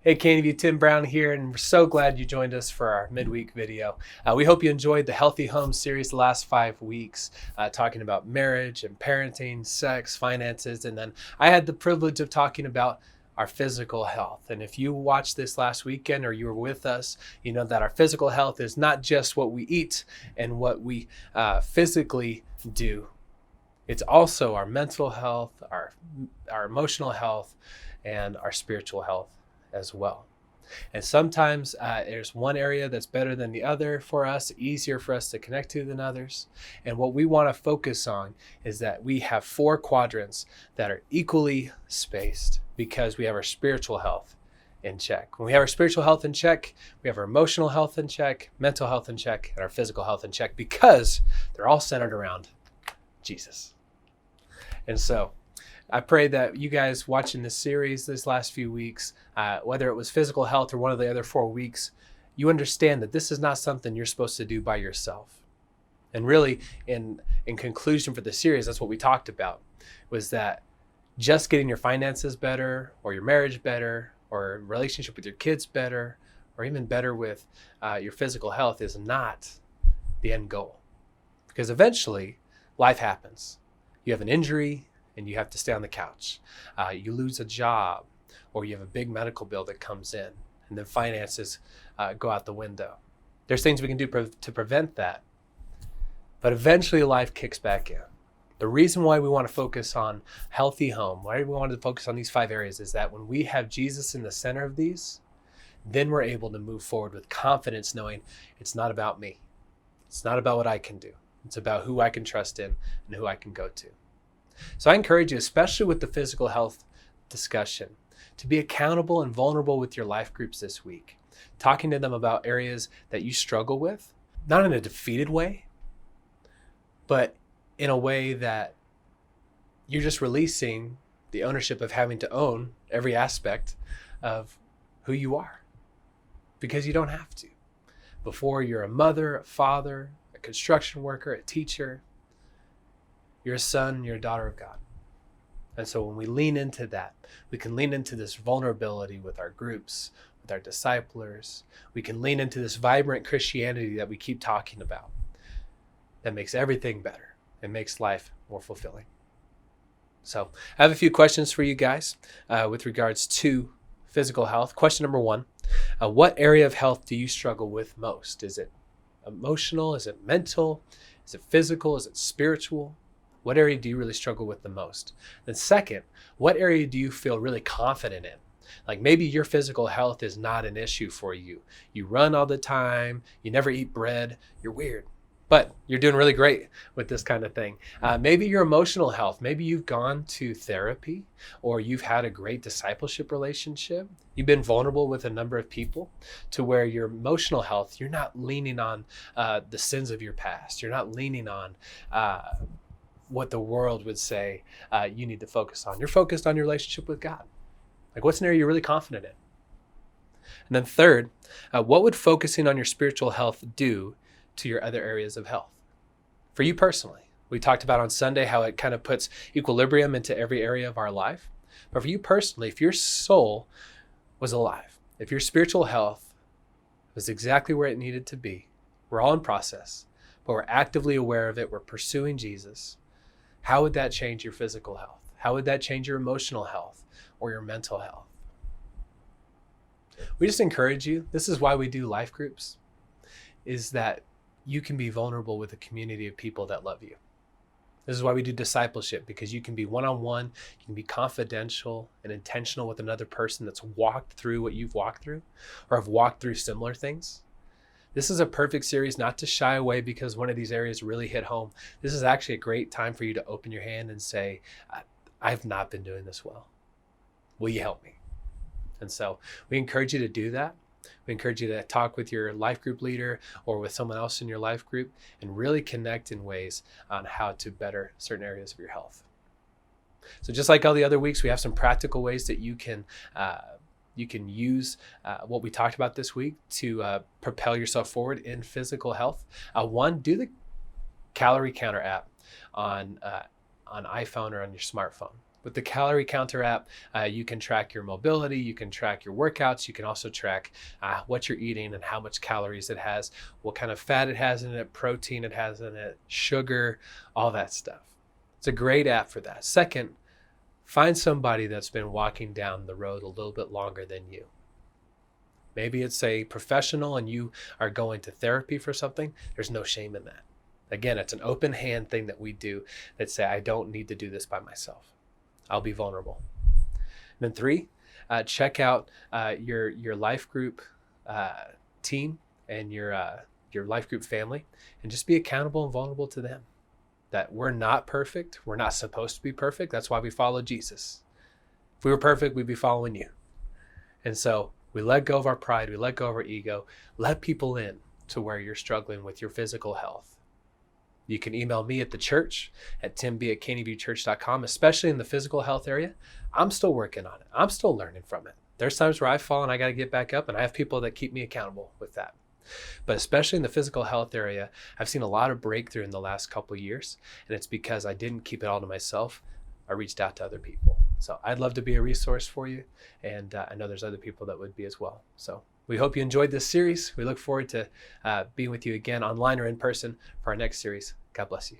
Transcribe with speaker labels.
Speaker 1: Hey, Candy, Tim Brown here, and we're so glad you joined us for our midweek video. We hope you enjoyed the Healthy Home series the last 5 weeks, talking about marriage and parenting, sex, finances, and then I had the privilege of talking about our physical health. And if you watched this last weekend or you were with us, you know that our physical health is not just what we eat and what we physically do. It's also our mental health, our emotional health, and our spiritual health as well. And sometimes there's one area that's better than the other for us, easier for us to connect to than others. And what we want to focus on is that we have 4 quadrants that are equally spaced because we have our spiritual health in check. When we have our spiritual health in check, we have our emotional health in check, mental health in check, and our physical health in check because they're all centered around Jesus. And so I pray that you guys watching this series this last few weeks, whether it was physical health or one of the other 4 weeks, you understand that this is not something you're supposed to do by yourself. And really, in conclusion for the series, that's what we talked about, was that just getting your finances better or your marriage better or relationship with your kids better or even better with your physical health is not the end goal. Because eventually, life happens. You have an injury, and you have to stay on the couch. You lose a job, or you have a big medical bill that comes in, and then finances go out the window. There's things we can do to prevent that, but eventually life kicks back in. The reason why we want to focus on healthy home, why we want to focus on these 5 areas is that when we have Jesus in the center of these, then we're able to move forward with confidence knowing it's not about me. It's not about what I can do. It's about who I can trust in and who I can go to. So I encourage you, especially with the physical health discussion, to be accountable and vulnerable with your life groups this week, talking to them about areas that you struggle with, not in a defeated way, but in a way that you're just releasing the ownership of having to own every aspect of who you are, because you don't have to. Before you're a mother, a father, a construction worker, a teacher, you're a son, you're a daughter of God. And so when we lean into that, we can lean into this vulnerability with our groups, with our disciplers. We can lean into this vibrant Christianity that we keep talking about that makes everything better and makes life more fulfilling. So I have a few questions for you guys with regards to physical health. Question number 1, what area of health do you struggle with most? Is it emotional? Is it mental? Is it physical? Is it spiritual? What area do you really struggle with the most? Then second, what area do you feel really confident in? Like maybe your physical health is not an issue for you. You run all the time. You never eat bread. You're weird, but you're doing really great with this kind of thing. Maybe your emotional health. Maybe you've gone to therapy or you've had a great discipleship relationship. You've been vulnerable with a number of people to where your emotional health, you're not leaning on the sins of your past. You're not leaning on what the world would say you need to focus on. You're focused on your relationship with God. Like what's an area you're really confident in? And then third, what would focusing on your spiritual health do to your other areas of health? For you personally, we talked about on Sunday how it kind of puts equilibrium into every area of our life. But for you personally, if your soul was alive, if your spiritual health was exactly where it needed to be, we're all in process, but we're actively aware of it, we're pursuing Jesus, how would that change your physical health? How would that change your emotional health or your mental health? We just encourage you. This is why we do life groups, is that you can be vulnerable with a community of people that love you. This is why we do discipleship, because you can be one-on-one, you can be confidential and intentional with another person that's walked through what you've walked through or have walked through similar things. This is a perfect series not to shy away because one of these areas really hit home. This is actually a great time for you to open your hand and say, I've not been doing this well. Will you help me? And so we encourage you to do that. We encourage you to talk with your life group leader or with someone else in your life group and really connect in ways on how to better certain areas of your health. So just like all the other weeks, we have some practical ways that you can use what we talked about this week to propel yourself forward in physical health. One, do the calorie counter app on iPhone or on your smartphone. With the Calorie Counter app, you can track your mobility, you can track your workouts, you can also track what you're eating and how much calories it has, what kind of fat it has in it, protein it has in it, sugar, all that stuff. It's a great app for that. Second, find somebody that's been walking down the road a little bit longer than you. Maybe it's a professional and you are going to therapy for something. There's no shame in that. Again, it's an open hand thing that we do that say, I don't need to do this by myself. I'll be vulnerable. And then 3, check out your life group team and your life group family, and just be accountable and vulnerable to them. That we're not perfect. We're not supposed to be perfect. That's why we follow Jesus. If we were perfect, we'd be following you. And so we let go of our pride. We let go of our ego. Let people in to where you're struggling with your physical health. You can email me at the church at timb@caneyviewchurch.com, especially in the physical health area. I'm still working on it. I'm still learning from it. There's times where I fall and I got to get back up, and I have people that keep me accountable with that. But especially in the physical health area, I've seen a lot of breakthrough in the last couple of years, and it's because I didn't keep it all to myself. I reached out to other people. So I'd love to be a resource for you, and I know there's other people that would be as well. So we hope you enjoyed this series. We look forward to being with you again online or in person for our next series. God bless you.